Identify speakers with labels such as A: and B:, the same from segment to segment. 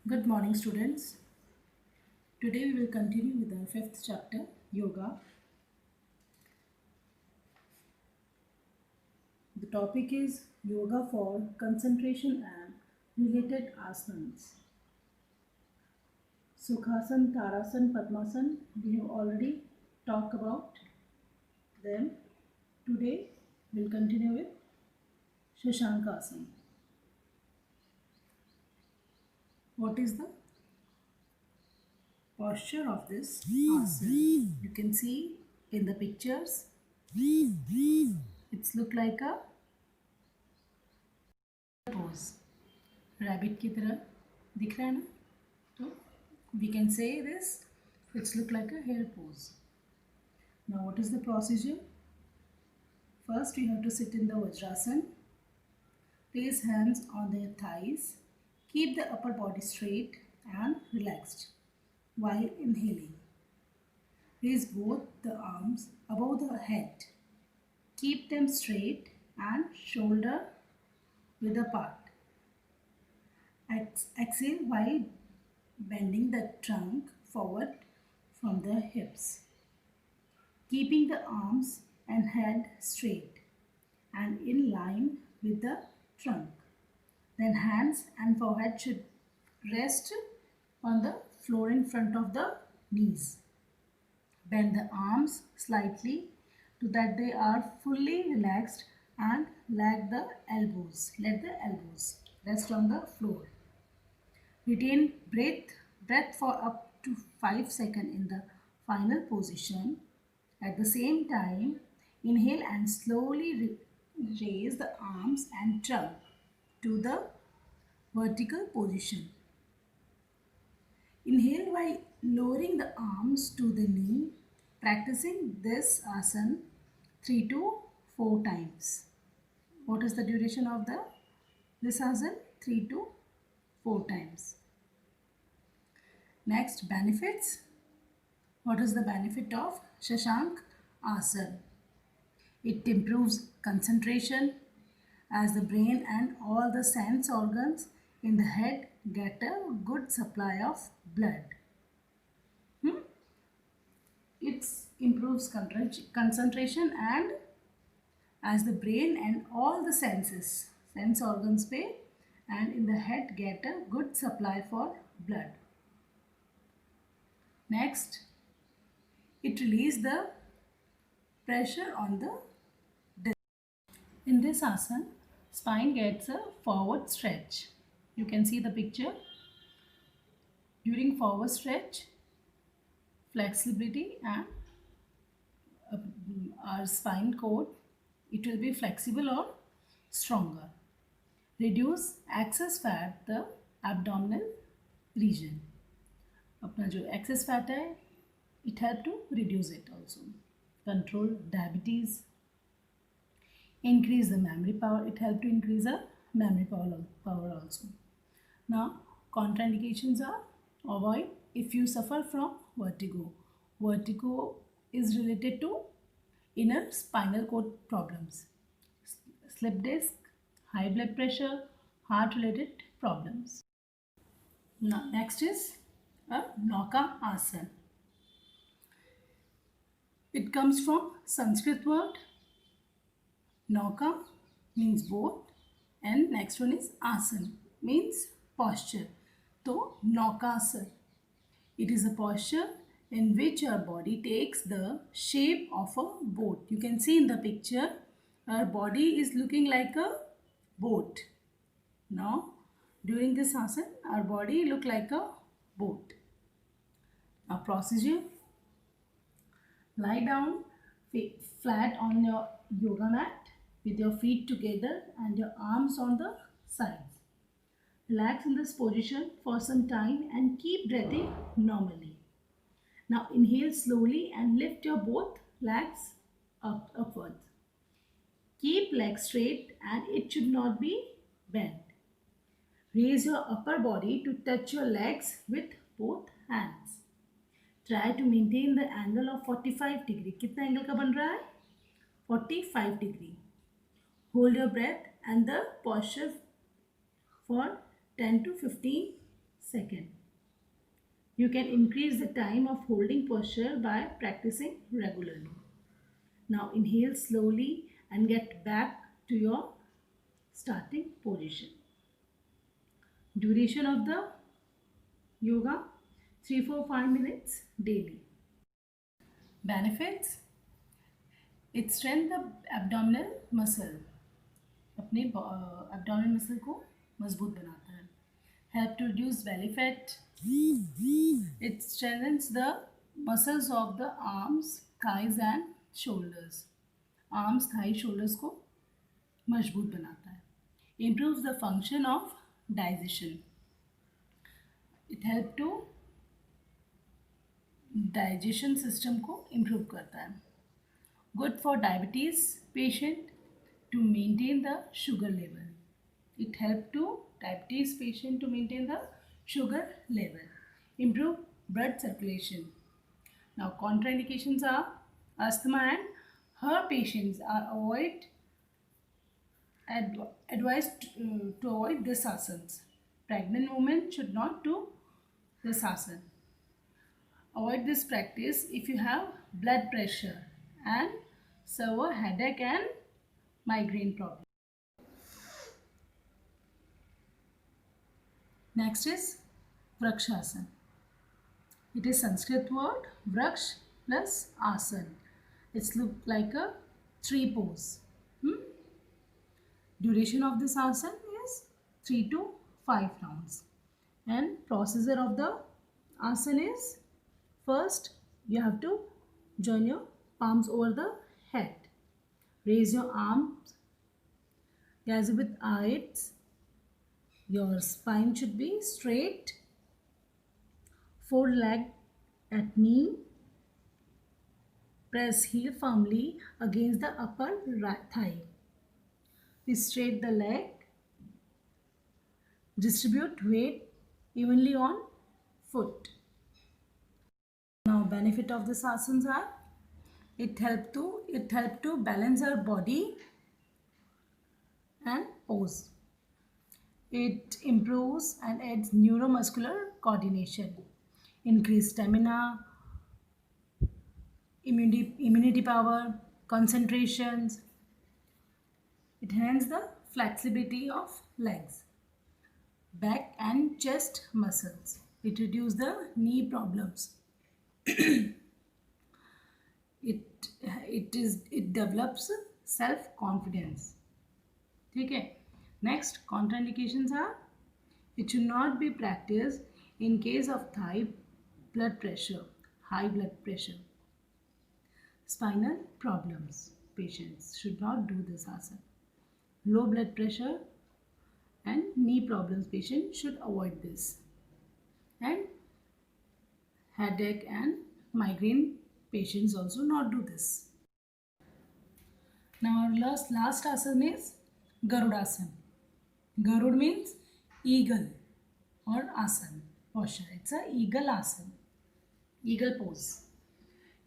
A: Good morning, students. Today we will continue with our fifth chapter, Yoga. The topic is Yoga for concentration and related asanas. Sukhasan, Tarasan, Padmasan, we have already talked about them. Today we will continue with Shashankasana. What is the posture of this asana? You can see in the pictures, it's look like a pose. Rabbit की तरह दिख रहा है ना, तो we can say this it's look like a hair pose. Now what is the procedure? First we have to sit in the Vajrasana, place hands on their thighs, keep the upper body straight and relaxed while inhaling. Raise both the arms above the head, keep them straight and shoulder width apart. Exhale while bending the trunk forward from the hips, keeping the arms and head straight and in line with the trunk. Then hands and forehead should rest on the floor in front of the knees. Bend the arms slightly so that they are fully relaxed and let the elbows rest on the floor. Retain breath for up to 5 seconds in the final position. At the same time, inhale and slowly raise the arms and trunk to the vertical position. Inhale while lowering the arms to the knee, practicing this asana 3 to 4 times. What is the duration of this asana? 3 to 4 times. Next, benefits. What is the benefit of Shashank Asana? It improves concentration as the brain and all the sense organs in the head get a good supply of blood. It improves concentration and as the brain and all the sense organs pay and in the head get a good supply for blood. Next, it releases the pressure on the disc. In this asana, spine gets a forward stretch. You can see the picture. During forward stretch, flexibility and our spine cord, it will be flexible or stronger. Reduce excess fat, the abdominal region. अपना जो excess fat है, it help to reduce it also. Control diabetes. Increase the memory power. It help to increase the memory power also. Now, contraindications are avoid if you suffer from vertigo. Vertigo is related to inner spinal cord problems, slip disc, high blood pressure, heart related problems. Now, next is a Nauka Asana. It comes from Sanskrit word. Nauka means boat and next one is Asana means posture. So, Naukasana. It is a posture in which our body takes the shape of a boat. You can see in the picture, our body is looking like a boat. Now, during this asana, our body look like a boat. Now, procedure. Lie down flat on your yoga mat with your feet together and your arms on the sides. Relax in this position for some time and keep breathing normally. Now inhale slowly and lift your both legs upwards. Keep legs straight and it should not be bent. Raise your upper body to touch your legs with both hands. Try to maintain the angle of 45 degree. कितना angle का बन रहा है? 45 degree. Hold your breath and the posture for 10 to 15 second. You can increase the time of holding posture by practicing regularly. Now inhale slowly and get back to your starting position. Duration of the yoga 3-4-5 minutes daily. Benefits: it strengthens the abdominal muscle. अपने abdominal muscle को मजबूत बनाता है. Help to reduce belly fat. It strengthens the muscles of the arms, thighs and shoulders. Arms, thighs, shoulders को मजबूत बनाता है. Improves the function of digestion. It help to digestion system को improve करता है. Good for diabetes patient to maintain the sugar level. It help to diabetes patient to maintain the sugar level. Improve blood circulation. Now contraindications are asthma and her patients are advised to avoid this asanas. Pregnant women should not do this asana. Avoid this practice if you have blood pressure and severe headache and migraine problem. Next is Vrakshasana. It is Sanskrit word Vraksh plus Asan. It's look like a tree pose. Duration of this asana is 3 to 5 rounds. And procedure of the asana is, first you have to join your palms over the head. Raise your arms as with eyes. Your spine should be straight. Fold leg at knee. Press heel firmly against the upper right thigh. Straight the leg. Distribute weight evenly on foot. Now benefit of this asanas are, it help to balance our body and pose. It improves and adds neuromuscular coordination, increase stamina, immunity power, concentrations. It enhances the flexibility of legs, back and chest muscles. It reduces the knee problems. it develops self-confidence. ठीक है. Next, contraindications are, it should not be practiced in case of high blood pressure, spinal problems. Patients should not do this asana. Low blood pressure and knee problems patients should avoid this. And headache and migraine patients also not do this. Now our last asana is Garudasana. Garud means eagle or asana posture. It's a eagle asana, eagle pose.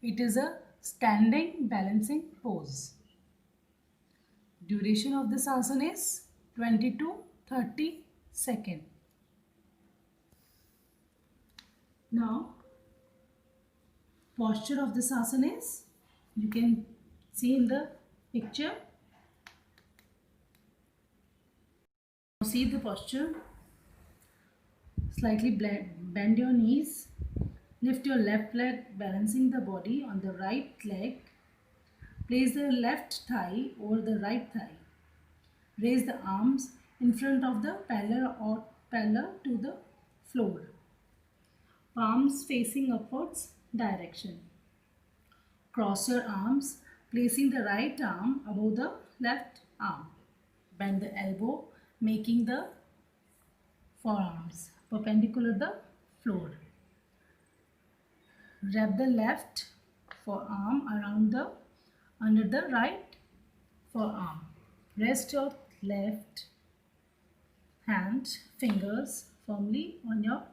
A: It is a standing balancing pose. Duration of this asana is 20 to 30 seconds. Now posture of this asana is, you can see in the picture. See the posture. Slightly bend your knees. Lift your left leg, balancing the body on the right leg. Place the left thigh over the right thigh. Raise the arms in front of the parallel to the floor. Palms facing upwards direction. Cross your arms, placing the right arm above the left arm. Bend the elbow, making the forearms perpendicular to the floor. Wrap the left forearm around under the right forearm. Rest your left hand fingers firmly on your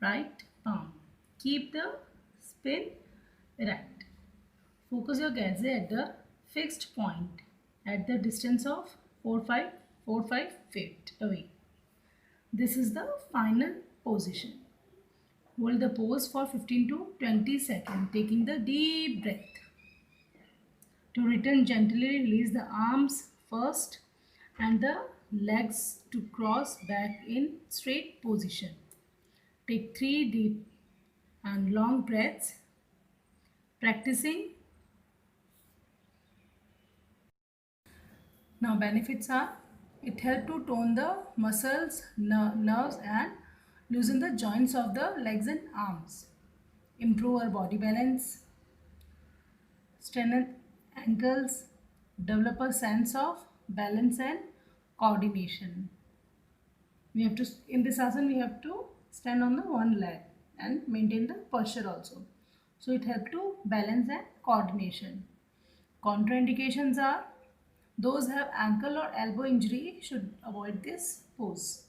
A: right palm. Keep the spine erect. Focus your gaze at the fixed point at the distance of 4-5 feet away. This is the final position. Hold the pose for 15 to 20 seconds, taking the deep breath. To return gently, release the arms first and the legs to cross back in straight position. Take 3 deep and long breaths. Practicing. Now benefits are, it helps to tone the muscles, nerves and loosen the joints of the legs and arms. Improve our body balance. Strengthen ankles. Develop a sense of balance and coordination. We have to, in this asana we have to stand on the one leg and maintain the posture also. So it helps to balance and coordination. Contraindications are, those have ankle or elbow injury should avoid this pose.